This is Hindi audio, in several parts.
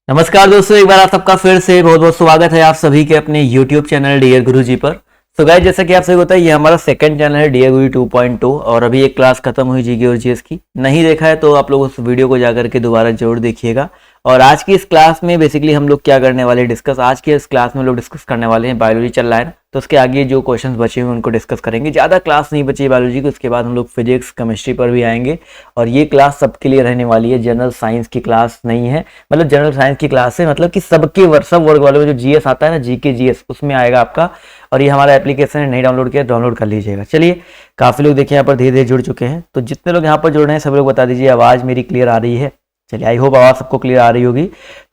नमस्कार दोस्तों, एक बार आप सबका फिर से बहुत बहुत स्वागत है आप सभी के अपने YouTube चैनल डियर गुरुजी पर। तो गाइस, जैसा कि आप सभी को पता है, ये हमारा सेकंड चैनल है डियर गुरुजी 2.2 और अभी एक क्लास खत्म हुई जीके और जीएस की। नहीं देखा है तो आप लोग उस वीडियो को जाकर के दोबारा जरूर देखिएगा। और आज की इस क्लास में बेसिकली हम लोग क्या करने वाले डिस्कस, आज की इस क्लास में हम लोग डिस्कस करने वाले हैं बायोलॉजी चल रहा है ना, तो उसके आगे जो क्वेश्चंस बचे हुए उनको डिस्कस करेंगे। ज़्यादा क्लास नहीं बची है बायोलॉजी की, उसके बाद हम लोग फिजिक्स केमिस्ट्री पर भी आएंगे। और ये क्लास सबके लिए रहने वाली है, जनरल साइंस की क्लास नहीं है। मतलब जनरल साइंस की क्लास है, मतलब कि सबके सब वर्ग वालों में जो जीएस आता है ना, जीके जीएस, उसमें आएगा आपका। और ये हमारा एप्लीकेशन है, नहीं डाउनलोड किया डाउनलोड कर लीजिएगा। चलिए, काफ़ी लोग देखिए यहाँ पर धीरे धीरे जुड़ चुके हैं, तो जितने लोग यहाँ पर जुड़ रहे हैं सब लोग बता दीजिए आवाज़ मेरी क्लियर आ रही है। चलिए, आई होप आवाज़ सबको क्लियर आ रही होगी।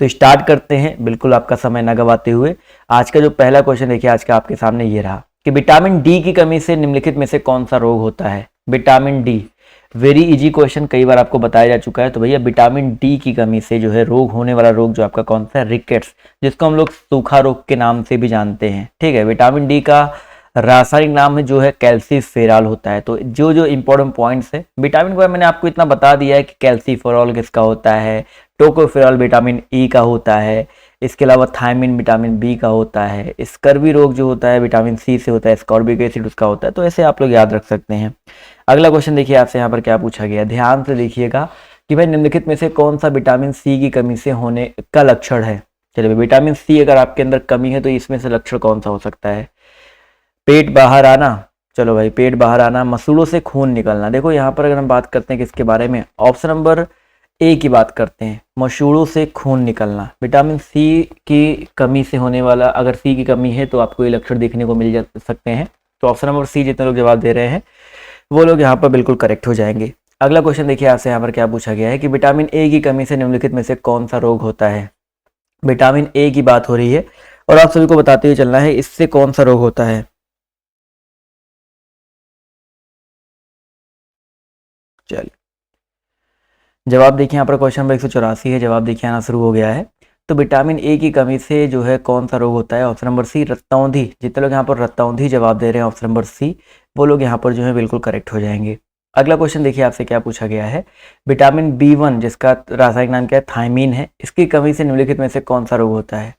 तो स्टार्ट करते हैं बिल्कुल आपका समय न गवाते हुए। आज का जो पहला क्वेश्चन देखिए, आज का आपके सामने ये रहा कि विटामिन डी की कमी से निम्नलिखित में से कौन सा रोग होता है। Vitamin D, very easy question, कई बार आपको बताया जा चुका है। तो भैया विटामिन डी की कमी से जो है रोग होने वाला रोग जो आपका कौन सा है, रिकेट्स, जिसको हम लोग सूखा रोग के नाम से भी जानते हैं। ठीक है, विटामिन डी का रासायनिक नाम है जो है कैल्सीफेरॉल होता है। तो जो जो इंपॉर्टेंट पॉइंट्स है विटामिन को, मैंने आपको इतना बता दिया है कि कैल्सीफेरॉल किसका होता है, टोकोफेरॉल विटामिन ई का होता है, इसके अलावा थायमिन विटामिन बी का होता है, स्कर्वी रोग जो होता है विटामिन सी से होता है, स्कॉर्बिक एसिड उसका होता है। तो ऐसे आप लोग याद रख सकते हैं। अगला क्वेश्चन देखिए आपसे यहाँ पर क्या पूछा गया, ध्यान से देखिएगा कि भाई निम्नलिखित में से कौन सा विटामिन सी की कमी से होने का लक्षण है। चलिए, विटामिन सी अगर आपके अंदर कमी है तो इसमें से लक्षण कौन सा हो सकता है। पेट बाहर आना, चलो भाई, पेट बाहर आना, मसूड़ों से खून निकलना। देखो यहाँ पर अगर हम बात करते हैं किसके बारे में, ऑप्शन नंबर ए की बात करते हैं, मसूड़ों से खून निकलना। विटामिन सी की कमी से होने वाला, अगर सी की कमी है तो आपको ये लक्षण देखने को मिल सकते हैं। तो ऑप्शन नंबर सी जितने लोग जवाब दे रहे हैं वो लोग यहाँ पर बिल्कुल करेक्ट हो जाएंगे। अगला क्वेश्चन देखिए आपसे यहाँ पर क्या पूछा गया है कि विटामिन ए की कमी से निम्नलिखित में से कौन सा रोग होता है। विटामिन ए की बात हो रही है और आप सभी को बताते हुए चलना है इससे कौन सा रोग होता है। चलिए, जवाब देखिए यहाँ पर क्वेश्चन नंबर 184 है, जवाब देखिए आना शुरू हो गया है। तो विटामिन ए की कमी से जो है कौन सा रोग होता है, ऑप्शन नंबर सी, रक्तौंधी। जितने लोग यहाँ पर रक्तौंधी जवाब दे रहे हैं ऑप्शन नंबर सी, वो लोग यहाँ पर जो है बिल्कुल करेक्ट हो जाएंगे। अगला क्वेश्चन देखिए आपसे क्या पूछा गया है, विटामिन बी1 जिसका रासायनिक नाम क्या है, थायमीन है, इसकी कमी से निम्नलिखित में से कौन सा रोग होता है।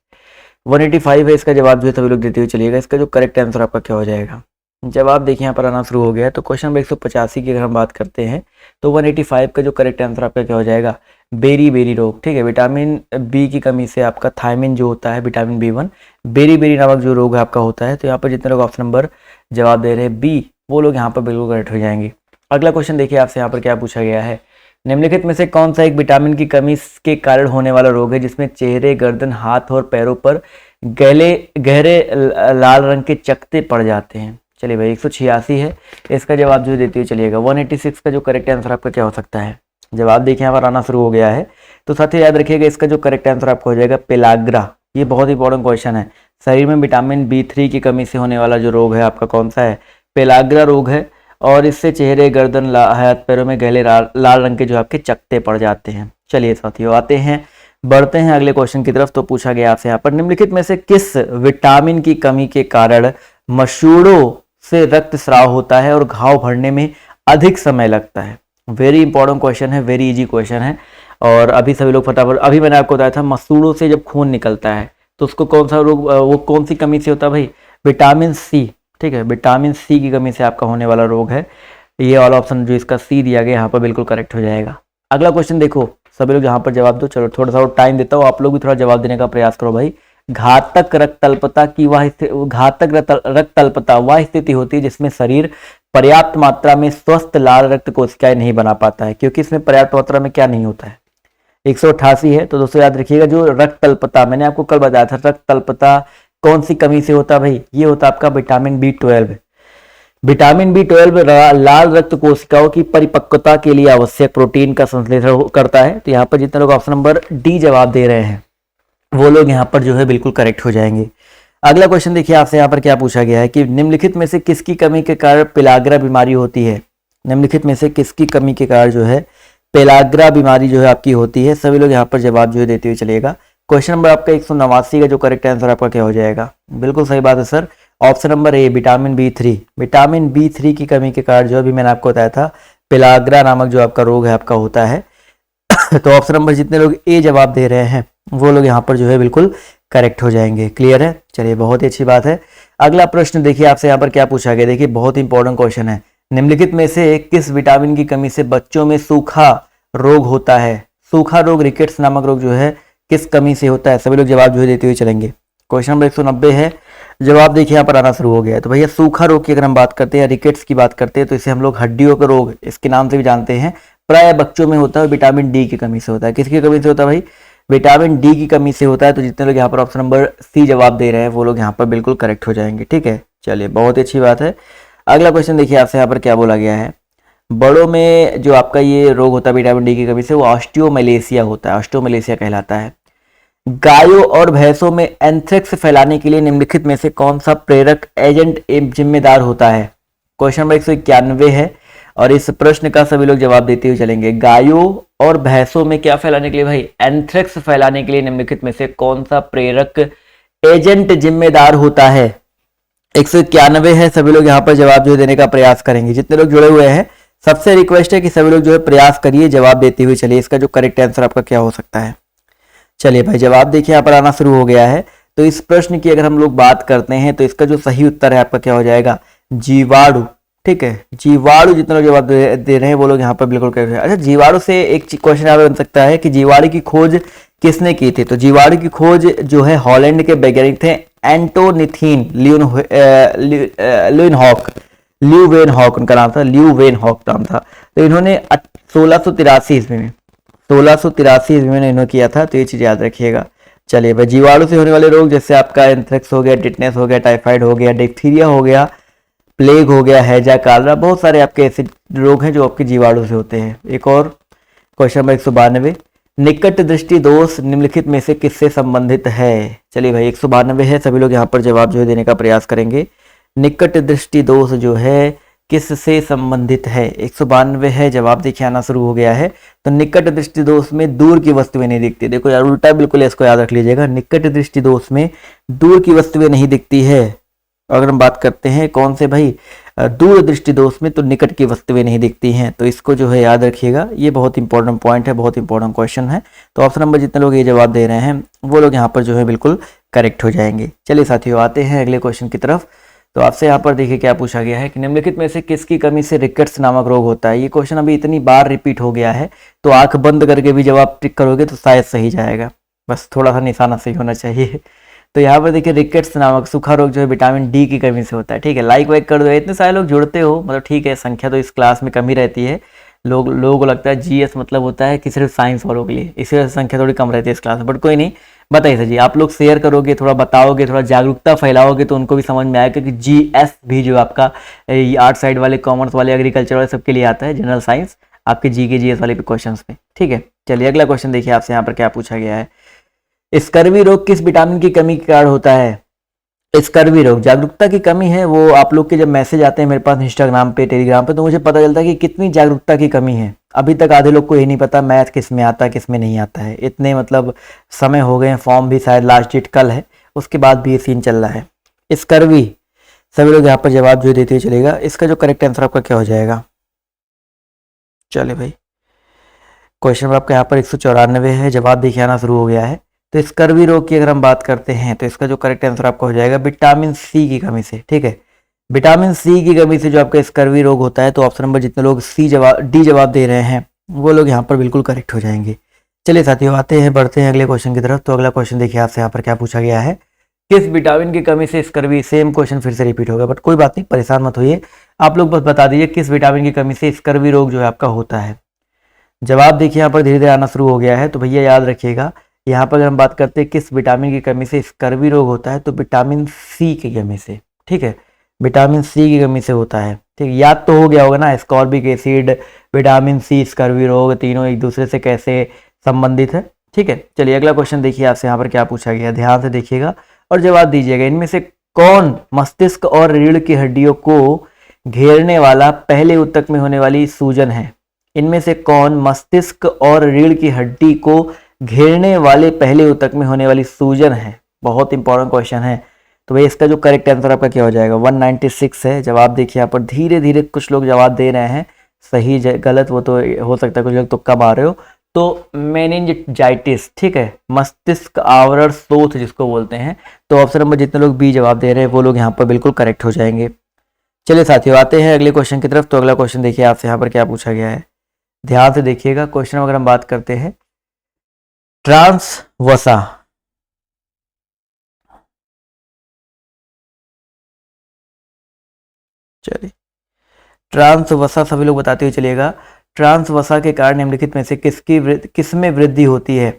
185 है इसका जवाब जो है सभी लोग देते हुए चलिएगा। इसका जो करेक्ट आंसर आपका क्या हो जाएगा, जवाब देखिए यहाँ पर आना शुरू हो गया है। तो क्वेश्चन नंबर 185 की अगर हम बात करते हैं तो 185 का जो करेक्ट आंसर आपका क्या हो जाएगा, बेरी बेरी रोग। ठीक है, विटामिन बी की कमी से आपका थायमिन जो होता है विटामिन बी1, बेरी बेरी नामक जो रोग आपका होता है। तो यहाँ पर जितने लोग ऑप्शन नंबर जवाब दे रहे हैं बी, वो लोग यहाँ पर बिल्कुल करेक्ट हो जाएंगे। अगला क्वेश्चन देखिए आपसे यहाँ पर क्या पूछा गया है, निम्नलिखित में से कौन सा एक विटामिन की कमी के कारण होने वाला रोग है जिसमें चेहरे, गर्दन, हाथ और पैरों पर गहरे लाल रंग के चकत्ते पड़ जाते हैं। चलिए भाई, 186 है इसका जवाब जो देते हुए चलिएगा। 186 का जो करेक्ट आंसर आपका क्या हो सकता है, जवाब देखिए यहाँ पर आना शुरू हो गया है। तो साथ ही याद रखिएगा इसका जो करेक्ट आंसर आपको हो जाएगा पेलाग्रा। ये बहुत इंपॉर्टेंट क्वेश्चन है। शरीर में विटामिन बी3 की कमी से होने वाला जो रोग है आपका कौन सा है, पेलाग्रा रोग है। और इससे चेहरे, गर्दन, हाथ पैरों में गहरे लाल रंग के जो आपके चकत्ते पड़ जाते हैं। चलिए साथियों, आते हैं बढ़ते हैं अगले क्वेश्चन की तरफ। तो पूछा गया आपसे यहाँ पर, निम्नलिखित में से किस विटामिन की कमी के कारण मसूड़ों से रक्तस्राव होता है और घाव भरने में अधिक समय लगता है। वेरी इंपॉर्टेंट क्वेश्चन है, वेरी इजी क्वेश्चन है। और अभी सभी लोग फटाफट, अभी मैंने आपको बताया था मसूड़ों से जब खून निकलता है तो उसको कौन सा रोग, वो कौन सी कमी से होता है भाई, विटामिन सी। ठीक है, विटामिन सी की कमी से आपका होने वाला रोग है। ये वाला ऑप्शन जो इसका सी दिया गया यहाँ पर बिल्कुल करेक्ट हो जाएगा। अगला क्वेश्चन देखो, सभी लोग यहाँ पर जवाब दो। चलो थोड़ा सा और टाइम देता हूँ, आप लोग भी थोड़ा जवाब देने का प्रयास करो भाई। घातक रक्तल्पता की रक्त अल्पता वह स्थिति होती है जिसमें शरीर पर्याप्त मात्रा में स्वस्थ लाल रक्त कोशिकाएं नहीं बना पाता है, क्योंकि इसमें पर्याप्त मात्रा में क्या नहीं होता है, 188 है। तो दोस्तों याद रखिएगा, जो रक्त अल्पता मैंने आपको कल बताया था, रक्त अल्पता कौन सी कमी से होता है भाई, ये होता है आपका विटामिन बी12। विटामिन बी12 लाल रक्त कोशिकाओं की परिपक्वता के लिए आवश्यक प्रोटीन का संश्लेषण करता है। तो यहाँ पर जितने लोग ऑप्शन नंबर डी जवाब दे रहे हैं वो लोग यहाँ पर जो है बिल्कुल करेक्ट हो जाएंगे। अगला क्वेश्चन देखिए आपसे यहाँ पर क्या पूछा गया है कि निम्नलिखित में से किसकी कमी के कारण पेलाग्रा बीमारी होती है। निम्नलिखित में से किसकी कमी के कारण जो है पेलाग्रा बीमारी जो है आपकी होती है। सभी लोग यहाँ पर जवाब जो है देते हुए चलेगा। क्वेश्चन नंबर आपका 189 का जो करेक्ट आंसर आपका क्या हो जाएगा, बिल्कुल सही बात है sir, option number A, vitamin B3. Vitamin B3 की कमी के कारण जो अभी मैंने आपको बताया था पेलाग्रा नामक जो आपका रोग है आपका होता है। तो ऑप्शन नंबर जितने लोग ए जवाब दे रहे हैं वो लोग यहाँ पर जो है बिल्कुल करेक्ट हो जाएंगे। क्लियर है? चलिए बहुत ही अच्छी बात है। अगला प्रश्न देखिए आपसे यहाँ पर क्या पूछा गया, देखिए बहुत इंपॉर्टेंट क्वेश्चन है। निम्नलिखित में से किस विटामिन की कमी से बच्चों में सूखा रोग होता है? सूखा रोग, रिकेट्स नामक रोग जो है किस कमी से होता है? सभी लोग जवाब जो है देते हुए चलेंगे। क्वेश्चन नंबर 190 है। जवाब देखिए यहाँ पर आना शुरू हो गया है। तो भैया सूखा रोग की अगर हम बात करते हैं, रिकेट्स की बात करते हैं, तो इसे हम लोग हड्डियों का रोग इसके नाम से भी जानते हैं। प्राय बच्चों में होता है, विटामिन डी की कमी से होता है। किसकी कमी से होता है भाई? विटामिन डी की कमी से होता है। तो जितने लोग यहाँ पर ऑप्शन नंबर सी जवाब दे रहे हैं वो लोग यहाँ पर बिल्कुल करेक्ट हो जाएंगे। ठीक है, चलिए बहुत ही अच्छी बात है। अगला क्वेश्चन देखिए आपसे यहाँ पर क्या बोला गया है। बड़ों में जो आपका ये रोग होता है विटामिन डी की कमी से, वो ऑस्टियोमलेशिया होता है, ऑस्टियोमलेशिया कहलाता है। गायों और भैंसों में एंथ्रेक्स फैलाने के लिए निम्नलिखित में से कौन सा प्रेरक एजेंट जिम्मेदार होता है? क्वेश्चन नंबर 191 है और इस प्रश्न का सभी लोग जवाब देते हुए चलेंगे। गायों और भैंसों में क्या फैलाने के लिए भाई? एंथ्रेक्स फैलाने के लिए निम्नलिखित में से कौन सा प्रेरक एजेंट जिम्मेदार होता है? 191 है। सभी लोग यहाँ पर जवाब जो देने का प्रयास करेंगे। जितने लोग जुड़े हुए हैं सबसे रिक्वेस्ट है कि सभी लोग जो है प्रयास करिए, जवाब देते हुए चलिए। इसका जो करेक्ट आंसर आपका क्या हो सकता है? चलिए भाई जवाब देखिए यहाँ पर आना शुरू हो गया है। तो इस प्रश्न की अगर हम लोग बात करते हैं तो इसका जो सही उत्तर है आपका क्या हो जाएगा? जीवाणु। ठीक है, जीवाणु। जितने लोग जवाब दे रहे हैं वो लोग यहाँ पर बिल्कुल करेक्ट है। अच्छा, जीवाणु से एक क्वेश्चन यहाँ पर बन सकता है कि जीवाणु की खोज किसने की थी? तो जीवाणु की खोज जो है हॉलैंड के वैज्ञानिक थे एंटोनिथीन ल्यूवेनहॉक उनका नाम था, ल्यूवेनहॉक नाम था। तो इन्होंने 1683 ईस्वी में 1683 ईस्वी में इन्होंने किया था। तो ये चीज याद रखिएगा। चलिए भाई, जीवाणु से होने वाले रोग जैसे आपका एंथ्रेक्स हो गया, टिटनेस हो गया, टाइफाइड हो गया, डिप्थीरिया हो गया, प्लेग हो गया, हैजा, कालरा, बहुत सारे आपके ऐसे रोग हैं जो आपके जीवाणु से होते हैं। एक और क्वेश्चन नंबर 192, निकट दृष्टि दोष निम्नलिखित में से किससे संबंधित है? चलिए भाई 192 है। सभी लोग यहाँ पर जवाब जो है देने का प्रयास करेंगे। निकट दृष्टि दोष जो है किससे संबंधित है? 192 है। जवाब देखिए आना शुरू हो गया है। तो निकट दृष्टि दोष में दूर की वस्तुएं नहीं दिखती। देखो यार उल्टा बिल्कुल, इसको याद रख लीजिएगा। निकट दृष्टि दोष में दूर की वस्तुएं नहीं दिखती है। अगर हम बात करते हैं कौन से भाई? दूर दृष्टि दोष में तो निकट की वस्तुएं नहीं दिखती हैं। तो इसको जो है याद रखिएगा, ये बहुत इंपॉर्टेंट पॉइंट है, बहुत इंपॉर्टेंट क्वेश्चन है। तो ऑप्शन नंबर जितने लोग ये जवाब दे रहे हैं वो लोग यहाँ पर जो है बिल्कुल करेक्ट हो जाएंगे। चलिए साथियों आते हैं अगले क्वेश्चन की तरफ। तो आपसे यहाँ पर देखिए क्या पूछा गया है कि निम्नलिखित में से किसकी कमी से रिकेट्स नामक रोग होता है? ये क्वेश्चन अभी इतनी बार रिपीट हो गया है तो आंख बंद करके भी जब आप टिक करोगे तो शायद सही जाएगा, बस थोड़ा सा निशाना सही होना चाहिए। तो यहाँ पर देखिए रिकेट्स नामक सूखा रोग जो है विटामिन डी की कमी से होता है। ठीक है, लाइक वाइक कर दो। इतने सारे लोग जुड़ते हो, मतलब ठीक है, संख्या तो इस क्लास में कम ही रहती है। लोगों को लगता है जीएस मतलब होता है कि सिर्फ साइंस वालों के लिए, इसी वजह से संख्या थोड़ी कम रहती है इस क्लास में। बट कोई नहीं, बताइए सर जी, आप लोग शेयर करोगे, थोड़ा बताओगे, थोड़ा जागरूकता फैलाओगे तो उनको भी समझ में आएगा कि जीएस भी जो आपका आर्ट साइड वाले, कॉमर्स वाले, एग्रीकल्चर वाले सबके लिए आता है, जनरल साइंस आपके जी के जीएस वाले क्वेश्चन में। ठीक है, चलिए अगला क्वेश्चन देखिए आपसे यहाँ पर क्या पूछा गया है। स्कर्वी रोग किस विटामिन की कमी के कारण होता है? स्कर्वी रोग, जागरूकता की कमी है। वो आप लोग के जब मैसेज आते हैं मेरे पास इंस्टाग्राम पे, टेलीग्राम पे, तो मुझे पता चलता है कि कितनी जागरूकता की कमी है। अभी तक आधे लोग को ये नहीं पता मैथ किस में आता है किस में नहीं आता है। इतने मतलब समय हो गए, फॉर्म भी शायद लास्ट डेट कल है, उसके बाद भी ये सीन चल रहा है। स्कर्वी, सभी लोग यहाँ पर जवाब जो देते चलेगा। इसका जो करेक्ट आंसर आपका क्या हो जाएगा? चले भाई, क्वेश्चन नंबर आपका यहाँ पर 194 है। जवाब देखिए आना शुरू हो गया है। तो स्कर्वी रोग की अगर हम बात करते हैं तो इसका जो करेक्ट आंसर आपका हो जाएगा विटामिन सी की कमी से। ठीक है, विटामिन सी की कमी से जो आपका स्कर्वी रोग होता है। तो ऑप्शन नंबर जितने लोग डी जवाब दे रहे हैं वो लोग यहाँ पर बिल्कुल करेक्ट हो जाएंगे। चलिए साथियों आते हैं, बढ़ते हैं अगले क्वेश्चन की तरफ। तो अगला क्वेश्चन देखिए आपसे यहाँ पर क्या पूछा गया है, किस विटामिन की कमी से स्कर्वी? सेम क्वेश्चन फिर से रिपीट होगा, बट कोई बात नहीं, परेशान मत होइए। आप लोग बस बता दीजिए किस विटामिन की कमी से स्कर्वी रोग जो है आपका होता है। जवाब देखिए यहाँ पर धीरे धीरे आना शुरू हो गया है। तो भैया याद रखिएगा, यहाँ पर अगर हम बात करते हैं किस विटामिन की कमी से स्कर्वी रोग होता है, तो विटामिन सी की कमी से। ठीक है, विटामिन सी की कमी से होता है। ठीक, याद तो हो गया होगा ना, ascorbic acid, vitamin C, scurvy रोग, तीनों एक दूसरे से कैसे संबंधित है। ठीक है, चलिए अगला क्वेश्चन देखिए आपसे यहाँ पर क्या पूछा गया, ध्यान से देखिएगा और जवाब दीजिएगा। इनमें से कौन मस्तिष्क और रीढ़ की हड्डियों को घेरने वाला पहले ऊतक में होने वाली सूजन है? इनमें से कौन मस्तिष्क और रीढ़ की हड्डी को घेरने वाले पहले ऊतक में होने वाली सूजन है? बहुत इंपॉर्टेंट क्वेश्चन है। तो भाई इसका जो करेक्ट आंसर आपका क्या हो जाएगा? 196 है। जवाब देखिए यहाँ पर धीरे धीरे कुछ लोग जवाब दे रहे हैं, सही गलत वो तो हो सकता है, कुछ लोग तुक्का मार रहे हो। तो मेनिंजाइटिस, ठीक है, मस्तिष्क आवरण शोथ जिसको बोलते हैं। तो ऑप्शन नंबर जितने लोग बी जवाब दे रहे हैं वो लोग यहाँ पर बिल्कुल करेक्ट हो जाएंगे। चलिए साथियों आते हैं अगले क्वेश्चन की तरफ। तो अगला क्वेश्चन देखिए आपसे यहाँ पर क्या पूछा गया है, ध्यान से देखिएगा। क्वेश्चन अगर हम बात करते हैं ट्रांस वसा, चलिए ट्रांस वसा सभी लोग बताते हुए चलिएगा। ट्रांस वसा के कारण निम्नलिखित में से किसमें वृद्धि होती है?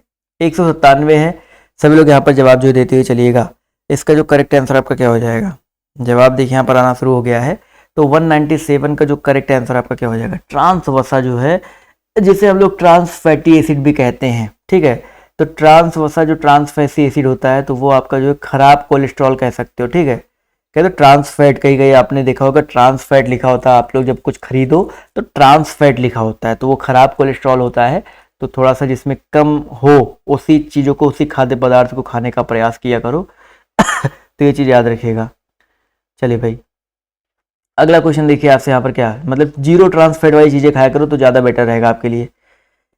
197 है। सभी लोग यहाँ पर जवाब जो देते हुए चलिएगा। इसका जो करेक्ट आंसर आपका क्या हो जाएगा? जवाब देखिए यहाँ पर आना शुरू हो गया है। तो 197 का जो करेक्ट आंसर आपका क्या हो जाएगा? ट्रांस वसा जो है, जिसे हम लोग ट्रांस फैटी एसिड भी कहते हैं, ठीक है। तो ट्रांस वसा जो ट्रांस फैटी एसिड होता है तो वो आपका जो है खराब कोलेस्ट्रॉल कह सकते हो, ठीक है। कहते तो ट्रांस फैट, कहीं कहीं आपने देखा होगा ट्रांस फैट लिखा होता है, आप लोग जब कुछ खरीदो तो ट्रांस फैट लिखा होता है, तो वो खराब कोलेस्ट्रॉल होता है। तो थोड़ा सा जिसमें कम हो उसी चीज़ों को, उसी खाद्य पदार्थ को खाने का प्रयास किया करो। तो ये चीज़ याद रखिएगा। चलिए भाई अगला क्वेश्चन देखिए आपसे यहाँ पर क्या, मतलब जीरो ट्रांस फैट वाली चीज़ें खाया करो तो ज़्यादा बेटर रहेगा आपके लिए।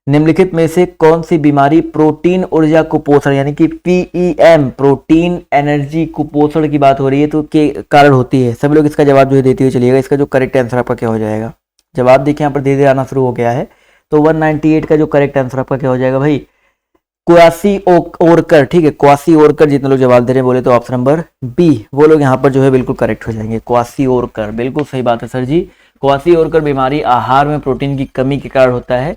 निम्नलिखित में से कौन सी बीमारी प्रोटीन ऊर्जा कुपोषण यानी कि पीईएम, प्रोटीन एनर्जी कुपोषण की बात हो रही है तो के कारण होती है? सभी लोग इसका जवाब जो है देते हुए चलिएगा। इसका जो करेक्ट आंसर आपका क्या हो जाएगा? जवाब देखिए यहाँ पर धीरे धीरे आना शुरू हो गया है। तो 198 का जो करेक्ट आंसर आपका क्या हो जाएगा भाई? क्वासी ओरकर, ठीक है, क्वासी ओरकर। जितने लोग जवाब दे रहे हैं बोले तो ऑप्शन नंबर बी, वो लोग यहाँ पर जो है बिल्कुल करेक्ट हो जाएंगे। क्वासी ओरकर, बिल्कुल सही बात है सर जी। क्वासी ओरकर बीमारी आहार में प्रोटीन की कमी के कारण होता है,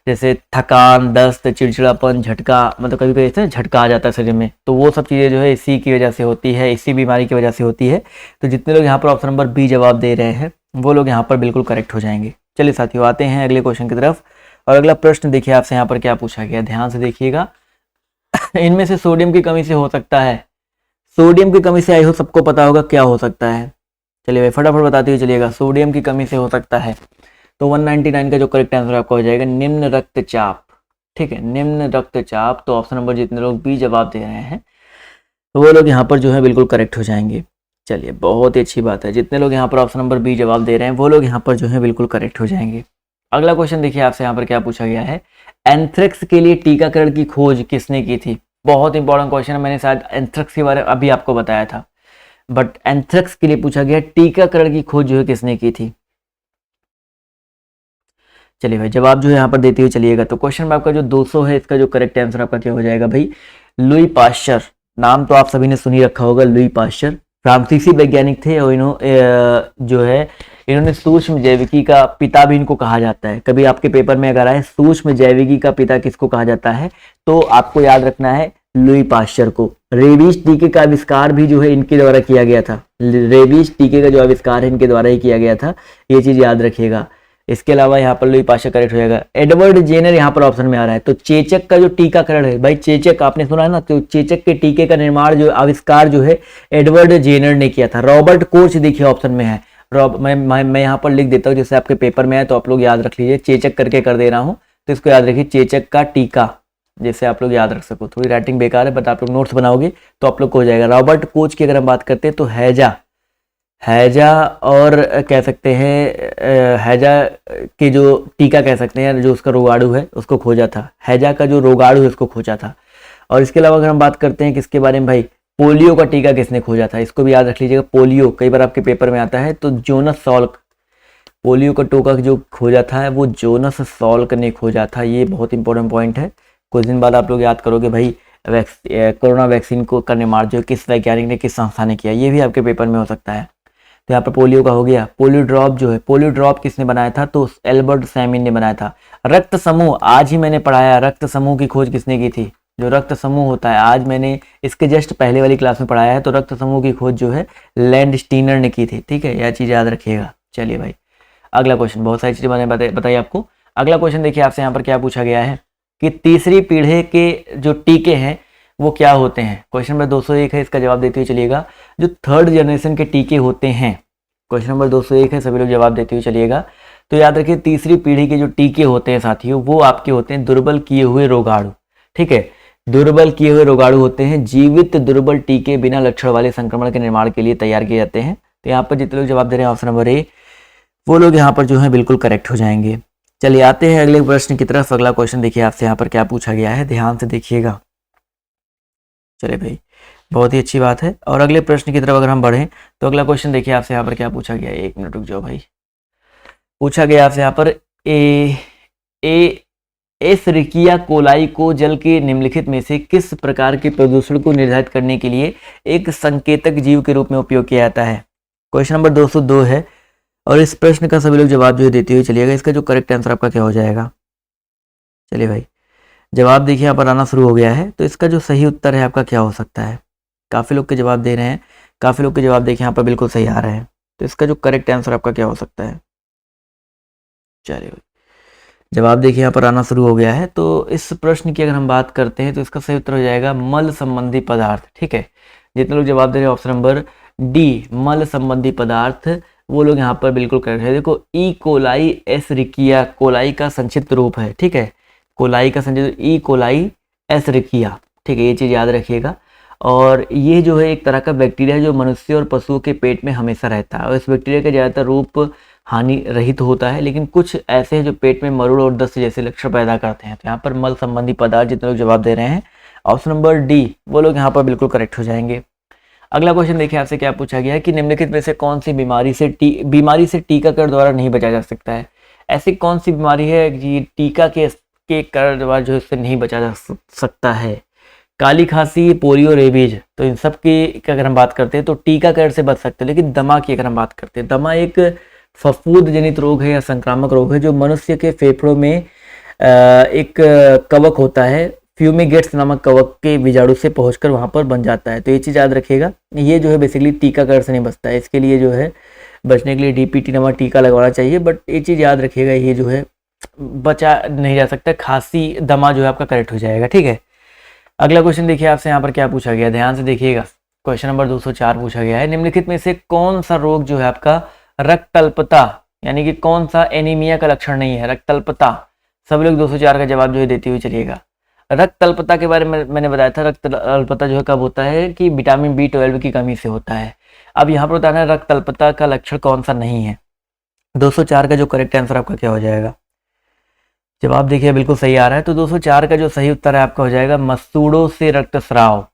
जैसे थकान, दस्त, चिड़चिड़ापन, झटका, मतलब कभी कभी झटका आ जाता है शरीर में, तो वो सब चीज़ें जो है इसी की वजह से होती है, इसी बीमारी की वजह से होती है। तो जितने लोग यहाँ पर ऑप्शन नंबर बी जवाब दे रहे हैं वो लोग यहाँ पर बिल्कुल करेक्ट हो जाएंगे। चलिए साथियों आते हैं अगले क्वेश्चन की तरफ। और अगला प्रश्न देखिए आपसे यहाँ पर क्या पूछा गया, ध्यान से देखिएगा। इनमें से सोडियम की कमी से हो सकता है, सोडियम की कमी से आई हो सबको पता होगा क्या हो सकता है? चलिए भाई फटाफट बताते हुए चलिएगा। सोडियम की कमी से हो सकता है तो 199 का जो करेक्ट आंसर आपका हो जाएगा निम्न रक्तचाप, ठीक है, निम्न रक्तचाप। तो ऑप्शन नंबर जितने लोग बी जवाब दे रहे हैं तो वो लोग यहाँ पर जो है बिल्कुल करेक्ट हो जाएंगे। चलिए बहुत ही अच्छी बात है, जितने लोग यहाँ पर ऑप्शन नंबर बी जवाब दे रहे हैं वो लोग यहाँ पर जो है बिल्कुल करेक्ट हो जाएंगे। अगला क्वेश्चन देखिए आपसे यहाँ पर क्या पूछा गया है, एंथ्रेक्स के लिए टीकाकरण की खोज किसने की थी? बहुत इंपॉर्टेंट क्वेश्चन है, मैंने शायद एंथ्रेक्स के बारे में अभी आपको बताया था, बट एंथ्रेक्स के लिए पूछा गया टीकाकरण की खोज जो है किसने की थी? चलिए भाई जवाब जो है यहाँ पर देते हुए चलिएगा। तो क्वेश्चन में आपका जो 200 है, इसका जो करेक्ट आंसर आपका क्या हो जाएगा भाई? Louis Pasteur. नाम तो आप सभी ने सुनी रखा होगा, लुई पाश्चर फ्रांसीसी वैज्ञानिक थे और जो है इन्होंने सूक्ष्म जैविकी का पिता भी इनको कहा जाता है। कभी आपके पेपर में अगर आए सूक्ष्म जैविकी का पिता किसको कहा जाता है तो आपको याद रखना है लुई पाश्चर को। रेबीज टीके का आविष्कार भी जो है इनके द्वारा किया गया था, रेबीज टीके का जो आविष्कार है इनके द्वारा ही किया गया था, ये चीज याद रखिएगा। इसके अलावा यहाँ पर लुई पाश्चर करेक्ट हो जाएगा। एडवर्ड जेनर यहाँ पर ऑप्शन में आ रहा है। तो चेचक का जो टीकाकरण है भाई, चेचक आपने सुना है ना, तो चेचक के टीके का निर्माण जो आविष्कार जो है एडवर्ड जेनर ने किया था। रॉबर्ट कोच देखिए ऑप्शन में है। मैं यहाँ पर लिख देता हूँ जैसे आपके पेपर में है तो आप लोग याद रख लीजिए, चेचक करके कर दे रहा हूँ तो इसको याद रखिए, चेचक का टीका, जैसे आप लोग याद रख सको। थोड़ी राइटिंग बेकार है बट आप लोग नोट्स बनाओगे तो आप लोग को हो जाएगा। रॉबर्ट कोच की अगर हम बात करते हैं तो हैजा और कह सकते हैं हैजा के जो टीका कह सकते हैं, जो उसका रोगाणु है उसको खोजा था, हैजा का जो रोगाणु है उसको खोजा था। और इसके अलावा अगर हम बात करते हैं किसके बारे में भाई, पोलियो का टीका किसने खोजा था? इसको भी याद रख लीजिएगा, पोलियो कई बार आपके पेपर में आता है तो जोनस सॉल्क, पोलियो का टीका जो खोजा था वो जोनस सॉल्क ने खोजा था। ये बहुत इंपॉर्टेंट पॉइंट है, कुछ दिन बाद आप लोग याद करोगे भाई कोरोना वैक्सीन को का निर्माण जो किस वैज्ञानिक ने, किस संस्था ने किया, ये भी आपके पेपर में हो सकता है। तो यहाँ पर पोलियो का हो गया। पोलियो ड्रॉप जो है, पोलियो ड्रॉप किसने बनाया था? तो एल्बर्ट सैमिन ने बनाया था। रक्त समूह आज ही मैंने पढ़ाया, रक्त समूह की खोज किसने की थी? जो रक्त समूह होता है आज मैंने इसके जस्ट पहले वाली क्लास में पढ़ाया है। तो रक्त समूह की खोज जो है लैंडस्टीनर ने की थी, ठीक है, यह चीज याद रखिएगा। चलिए भाई अगला क्वेश्चन, बहुत सारी चीजें मैंने बताई आपको। अगला क्वेश्चन देखिए आपसे यहाँ पर क्या पूछा गया है कि तीसरी पीढ़ी के जो टीके हैं वो क्या होते हैं? क्वेश्चन नंबर 201 है, इसका जवाब देते हुए चलिएगा। जो थर्ड जनरेशन के टीके होते हैं, क्वेश्चन नंबर 201 है, सभी लोग जवाब देते हुए चलिएगा। तो याद रखिए तीसरी पीढ़ी के जो टीके होते हैं साथियों वो आपके होते हैं दुर्बल किए हुए रोगाणु, ठीक है, दुर्बल किए हुए रोगाणु होते हैं। जीवित दुर्बल टीके बिना लक्षण वाले संक्रमण के निर्माण के लिए तैयार किए जाते हैं। तो यहाँ पर जितने लोग जवाब दे रहे हैं ऑप्शन नंबर ए, वो लोग यहाँ पर जो है बिल्कुल करेक्ट हो जाएंगे। चलिए आते हैं अगले प्रश्न की तरफ। अगला क्वेश्चन देखिए आपसे यहाँ पर क्या पूछा गया है, ध्यान से देखिएगा। चलिए भाई, बहुत ही अच्छी बात है। और अगले प्रश्न की तरफ अगर हम बढ़ें तो अगला क्वेश्चन देखिए आपसे यहाँ पर क्या पूछा गया है। 1 मिनट रुक जाओ भाई। पूछा गया आपसे यहाँ पर एसरिकिया कोलाई को जल के निम्नलिखित में से किस प्रकार के प्रदूषण को निर्धारित करने के लिए एक संकेतक जीव के रूप में उपयोग किया जाता है। क्वेश्चन नंबर 202 है और इस प्रश्न का सभी लोग जवाब जो है देते हुए चलिएगा। इसका जो करेक्ट आंसर आपका क्या हो जाएगा। चलिए भाई, जवाब देखिए यहाँ पर आना शुरू हो गया है। तो इसका जो सही उत्तर है आपका क्या हो सकता है। काफ़ी लोग के जवाब दे रहे हैं, काफ़ी लोग के जवाब देखिए यहाँ पर बिल्कुल सही आ रहे हैं। तो इसका जो करेक्ट आंसर आपका क्या हो सकता है। चलिए भाई, जवाब देखिए यहाँ पर आना शुरू हो गया है। तो इस प्रश्न की अगर हम बात करते हैं तो इसका सही उत्तर हो जाएगा मल संबंधी पदार्थ। ठीक है, जितने लोग जवाब दे रहे हैं ऑप्शन नंबर डी मल संबंधी पदार्थ, वो लोग यहाँ पर बिल्कुल करेक्ट है। देखो ई कोलाई एसरिकिया, कोलाई का संक्षिप्त रूप है। ठीक है, कोलाई का संक्षिप्त ई कोलाई एसरिकिया। ठीक है, ये चीज़ याद रखिएगा। और ये जो है एक तरह का बैक्टीरिया है जो मनुष्य और पशुओं के पेट में हमेशा रहता है। और इस बैक्टीरिया का ज़्यादातर रूप हानि रहित होता है, लेकिन कुछ ऐसे हैं जो पेट में मरुड़ और दस्त जैसे लक्षण पैदा करते हैं। तो यहाँ पर मल संबंधी पदार्थ जितने लोग जवाब दे रहे हैं ऑप्शन नंबर डी, वो लोग यहाँ पर बिल्कुल करेक्ट हो जाएंगे। अगला क्वेश्चन देखिए आपसे क्या पूछा गया है कि निम्नलिखित में से कौन सी बीमारी से टीकाकरण द्वारा नहीं बचा जा सकता है। ऐसी कौन सी बीमारी है कि टीका के कारण द्वारा जो इससे नहीं बचा जा सकता है। काली खांसी, पोलियो, रेबीज, तो इन सब की अगर हम बात करते हैं तो टीकाकरण से बच सकते हैं। लेकिन दमा की अगर हम बात करते हैं, दमा एक फफूंद जनित रोग है या संक्रामक रोग है जो मनुष्य के फेफड़ों में एक कवक होता है, फ्यूमिगेट्स नामक कवक के बीजाणु से पहुंचकर वहां पर बन जाता है। तो ये चीज़ याद रखिएगा। ये जो है बेसिकली टीकाकरण से नहीं बचता है, इसके लिए जो है बचने के लिए डीपीटी नामक टीका लगवाना चाहिए। बट ये चीज़ याद रखिएगा, ये जो है बचा नहीं जा सकता। खांसी, दमा जो है आपका करेक्ट हो जाएगा। ठीक है, अगला क्वेश्चन देखिए आपसे यहाँ पर क्या पूछा गया, ध्यान से देखिएगा। क्वेश्चन नंबर 204 पूछा गया है, निम्नलिखित में से कौन सा रोग जो है आपका रक्तल्पता यानी कि कौन सा एनीमिया का लक्षण नहीं है। रक्तल्पता, सब लोग 204 का जवाब जो है देते हुए चलिएगा। रक्तल्पता के बारे में मैंने बताया था, रक्तल्पता जो है कब होता है कि विटामिन B12 की कमी से होता है। अब यहाँ पर बताना है रक्तल्पता का लक्षण कौन सा नहीं है। 204 का जो करेक्ट आंसर आपका क्या हो जाएगा। जवाब देखिए बिल्कुल सही आ रहा है। तो 204 का जो सही उत्तर है आपका हो जाएगा मसूड़ों से रक्तस्राव।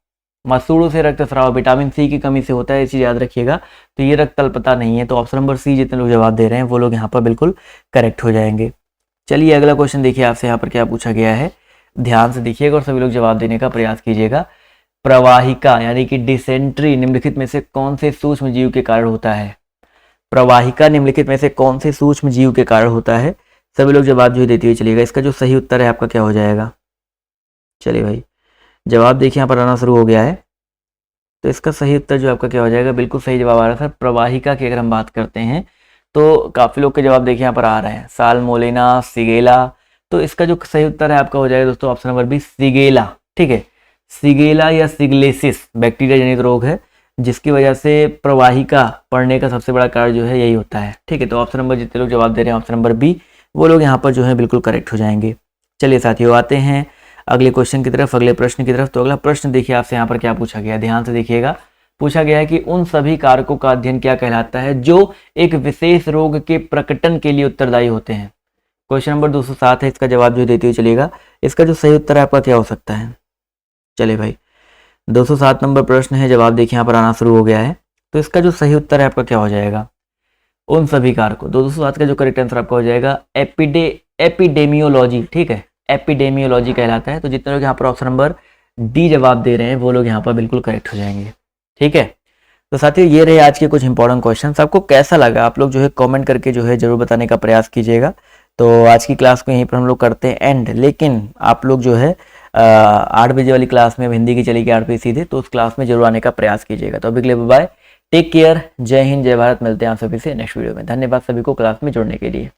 मसूड़ों से रक्तस्राव विटामिन सी की कमी से होता है, ये चीज़ याद रखिएगा। तो ये रक्तल्पता नहीं है। तो ऑप्शन नंबर सी जितने लोग जवाब दे रहे हैं वो लोग यहाँ पर बिल्कुल करेक्ट हो जाएंगे। चलिए अगला क्वेश्चन देखिए आपसे यहाँ पर क्या पूछा गया है, ध्यान से देखिएगा और सभी लोग जवाब देने का प्रयास कीजिएगा। प्रवाहिका यानी कि डिसेंट्री निम्नलिखित में से कौन से सूक्ष्म जीव के कारण होता है। प्रवाहिका निम्नलिखित में से कौन से सूक्ष्म जीव के कारण होता है। सभी लोग जवाब जो देते हुए चलिएगा। इसका जो सही उत्तर है आपका क्या हो जाएगा। चलिए भाई, जवाब देखिए यहाँ पर आना शुरू हो गया है। तो इसका सही उत्तर जो आपका क्या हो जाएगा, बिल्कुल सही जवाब आ रहा था। प्रवाहिका की अगर हम बात करते हैं तो काफ़ी लोग के जवाब देखिए यहाँ पर आ रहे हैं, साल्मोनेला, सिगेला। तो इसका जो सही उत्तर है आपका हो जाएगा दोस्तों ऑप्शन नंबर बी, सिगेला। ठीक है, सिगेला या सिगलेसिस बैक्टीरिया जनित रोग है जिसकी वजह से प्रवाहिका पड़ने का सबसे बड़ा कारण जो है यही होता है। ठीक है, तो ऑप्शन नंबर जितने लोग जवाब दे रहे हैं ऑप्शन नंबर बी, वो लोग यहाँ पर जो है बिल्कुल करेक्ट हो जाएंगे। चलिए साथियों, आते हैं अगले क्वेश्चन की तरफ, अगले प्रश्न की तरफ। तो अगला प्रश्न देखिए आपसे यहाँ पर क्या पूछा गया है, ध्यान से देखिएगा। पूछा गया है कि उन सभी कारकों का अध्ययन क्या कहलाता है जो एक विशेष रोग के प्रकटन के लिए उत्तरदायी होते हैं। क्वेश्चन नंबर 207 है, इसका जवाब जो देते हुए चलिएगा। इसका जो सही उत्तर है आपका क्या हो सकता है। चलिए भाई, 207 नंबर प्रश्न है, जवाब देखिए यहाँ पर आना शुरू हो गया है। तो इसका जो सही उत्तर है आपका क्या हो जाएगा। उन सभी कारकों, 207 का जो करेक्ट आंसर आपका हो जाएगा एपिडेमियोलॉजी। ठीक है, एपिडेमियोलॉजी कहलाता है। तो जितने लोग यहाँ पर ऑप्शन नंबर डी जवाब दे रहे हैं वो लोग यहाँ पर बिल्कुल करेक्ट हो जाएंगे। ठीक है, तो साथियों ये रहे आज के कुछ इंपॉर्टेंट क्वेश्चन। आपको कैसा लगा आप लोग जो है कमेंट करके जो है जरूर बताने का प्रयास कीजिएगा। तो आज की क्लास को यहीं पर हम लोग करते हैं एंड, लेकिन आप लोग जो है 8 बजे वाली क्लास में हिंदी की चलेगी 8 बजे सीधे, तो उस क्लास में जरूर आने का प्रयास कीजिएगा। तो अभी के लिए बाय, टेक केयर, जय हिंद, जय भारत। मिलते हैं आप सभी से नेक्स्ट वीडियो में। धन्यवाद सभी को क्लास में जुड़ने के लिए।